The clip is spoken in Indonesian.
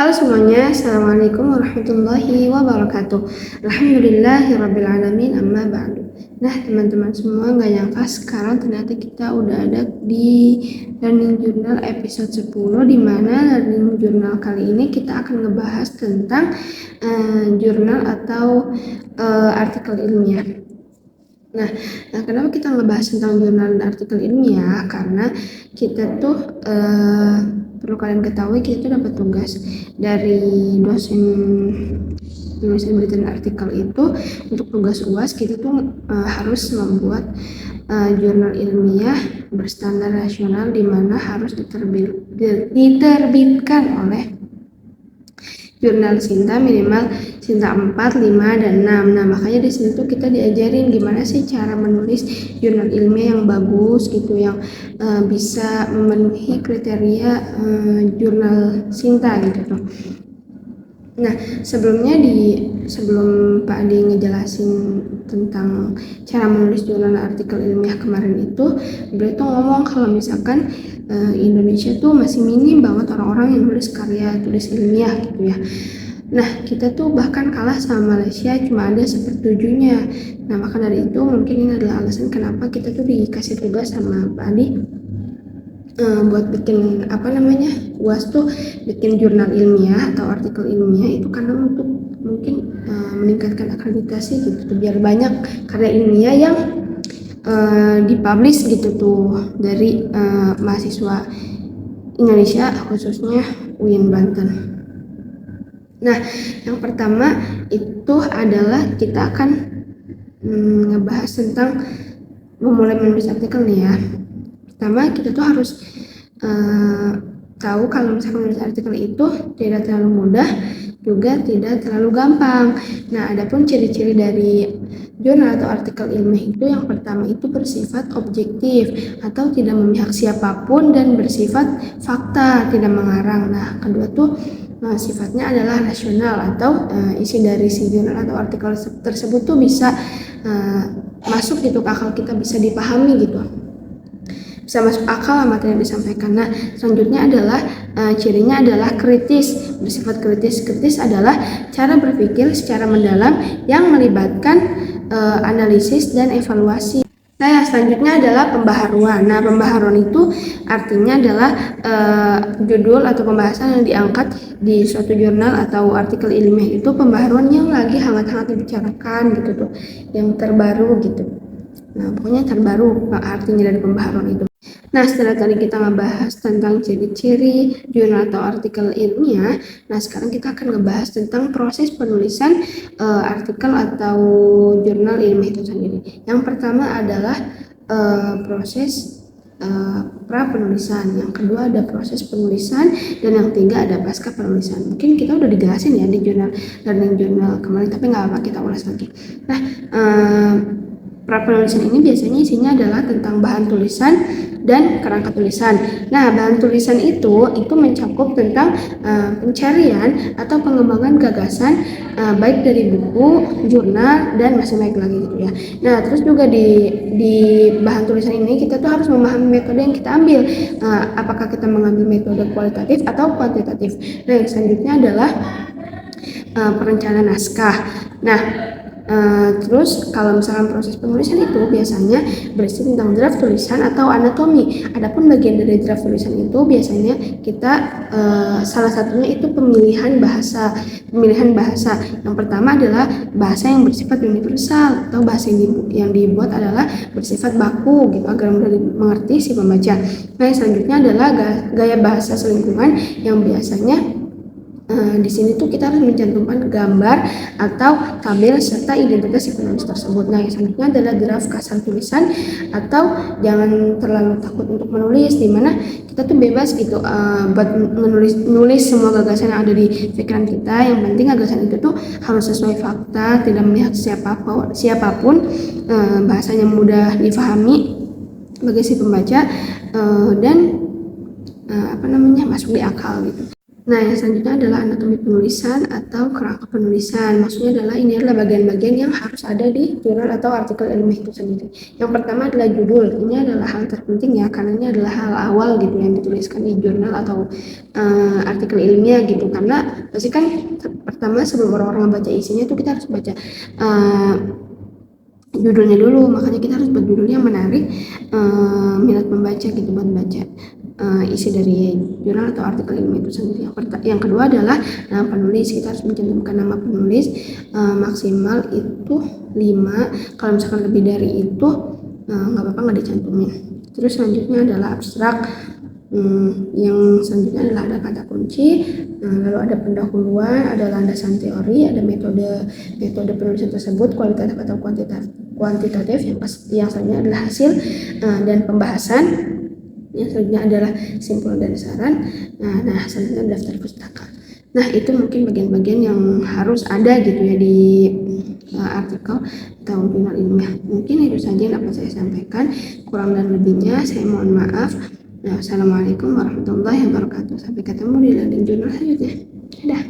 Halo semuanya, Assalamualaikum warahmatullahi wabarakatuh. Alhamdulillahirrabbilalamin, amma ba'du. Nah teman-teman semua, gak nyangka sekarang ternyata kita udah ada di Learning Journal episode 10, dimana Learning Journal kali ini kita akan ngebahas tentang jurnal atau artikel ilmiah. Nah, kenapa kita ngebahas tentang jurnal dan artikel ilmiah? Karena kita tuh perlu kalian ketahui, kita tuh dapat tugas dari dosen berita dan artikel itu. Untuk tugas UAS kita tuh harus membuat jurnal ilmiah berstandar nasional, di mana harus diterbitkan oleh jurnal Sinta minimal Sinta 4, 5, dan 6. Nah, makanya di sini tuh kita diajarin gimana sih cara menulis jurnal ilmiah yang bagus gitu, yang bisa memenuhi kriteria jurnal Sinta gitu tuh. Nah, sebelum Pak Adi ngejelasin tentang cara menulis jurnal artikel ilmiah kemarin itu, beliau tuh ngomong kalau misalkan Indonesia tuh masih minim banget orang-orang yang nulis karya tulis ilmiah gitu ya. Nah, kita tuh bahkan kalah sama Malaysia, cuma ada 1/7-nya. Nah, maka dari itu mungkin ini adalah alasan kenapa kita tuh dikasih tugas sama Pak Adi buat bikin UAS tuh bikin jurnal ilmiah atau artikel ilmiah, itu karena untuk mungkin meningkatkan akreditasi gitu, biar banyak karya ilmiah yang dipublish gitu tuh dari mahasiswa Indonesia, khususnya UIN Banten. Nah, yang pertama itu adalah kita akan ngebahas tentang memulai menulis artikel nih ya. Pertama, kita tuh harus tahu kalau misalkan menulis artikel itu tidak terlalu mudah, juga tidak terlalu gampang. Nah, adapun ciri-ciri dari jurnal atau artikel ilmiah itu, yang pertama itu bersifat objektif atau tidak memihak siapapun dan bersifat fakta, tidak mengarang. Nah, kedua tuh sifatnya adalah rasional atau isi dari si jurnal atau artikel tersebut tuh bisa masuk gitu ke akal kita, bisa dipahami gitu, bisa masuk akal materi yang disampaikan. Nah, selanjutnya adalah cirinya adalah kritis, bersifat kritis. Kritis adalah cara berpikir secara mendalam yang melibatkan analisis dan evaluasi. Nah, yang selanjutnya adalah pembaharuan. Nah, pembaharuan itu artinya adalah judul atau pembahasan yang diangkat di suatu jurnal atau artikel ilmiah itu pembaharuan yang lagi hangat-hangat dibicarakan gitu tuh, yang terbaru gitu. Nah, pokoknya terbaru artinya dari pembaharuan itu. Nah, setelah tadi kita ngebahas tentang ciri-ciri jurnal atau artikel ilmiah, nah sekarang kita akan ngebahas tentang proses penulisan artikel atau jurnal ilmiah itu sendiri. Yang pertama adalah proses pra penulisan, yang kedua ada proses penulisan, dan yang ketiga ada pasca penulisan. Mungkin kita udah dijelasin ya di jurnal learning journal kemarin, tapi nggak apa, kita ulas lagi. Nah, pra penulisan ini biasanya isinya adalah tentang bahan tulisan dan kerangka tulisan. Nah, bahan tulisan itu mencakup tentang pencarian atau pengembangan gagasan, baik dari buku, jurnal, dan masih baik lagi gitu ya. Nah, terus juga di bahan tulisan ini kita tuh harus memahami metode yang kita ambil. Apakah kita mengambil metode kualitatif atau kuantitatif. Nah, yang selanjutnya adalah perencanaan naskah. Nah, terus kalau misalkan proses penulisan itu biasanya berisi tentang draft tulisan atau anatomi. Adapun bagian dari draft tulisan itu biasanya kita salah satunya itu pemilihan bahasa. Yang pertama adalah bahasa yang bersifat universal atau bahasa yang dibuat adalah bersifat baku gitu agar mudah dimengerti si pembaca. Nah, yang selanjutnya adalah gaya bahasa selingkungan, yang biasanya di sini tuh kita harus mencantumkan gambar atau tabel serta identitas si penulis tersebut. Nah, yang selanjutnya adalah draft kasar tulisan atau jangan terlalu takut untuk menulis, dimana kita tuh bebas gitu buat menulis semua gagasan yang ada di pikiran kita. Yang penting gagasan itu tuh harus sesuai fakta, tidak memihak siapapun, bahasanya mudah difahami bagi si pembaca, dan masuk di akal gitu. Nah, yang selanjutnya adalah anatomi penulisan atau kerangka penulisan. Maksudnya adalah ini adalah bagian-bagian yang harus ada di jurnal atau artikel ilmiah itu sendiri. Yang pertama adalah judul. Ini adalah hal terpenting ya, karena ini adalah hal awal gitu yang dituliskan di jurnal atau artikel ilmiah gitu. Karena pasti kan pertama sebelum orang-orang baca isinya itu kita harus baca judulnya dulu, makanya kita harus buat judulnya menarik minat membaca gitu buat baca isi dari jurnal atau artikel ilmiah itu sendiri. Yang kedua adalah nama penulis. Kita harus mencantumkan nama penulis, maksimal itu 5. Kalau misalkan lebih dari itu nggak apa-apa nggak dicantumin. Terus selanjutnya adalah abstrak. Yang selanjutnya adalah ada kata kunci, lalu ada pendahuluan, ada landasan teori, ada metode penulisan tersebut, kualitatif atau kuantitatif. Yang selanjutnya adalah hasil dan pembahasan. Yang selanjutnya adalah simpulan dan saran. Nah selanjutnya daftar pustaka. Nah itu mungkin bagian-bagian yang harus ada gitu ya di artikel atau jurnal ilmiah. Mungkin itu saja yang dapat saya sampaikan. Kurang dan lebihnya saya mohon maaf. Assalamualaikum warahmatullahi wabarakatuh. Sampai ketemu di landing jurnal selanjutnya. Dadah.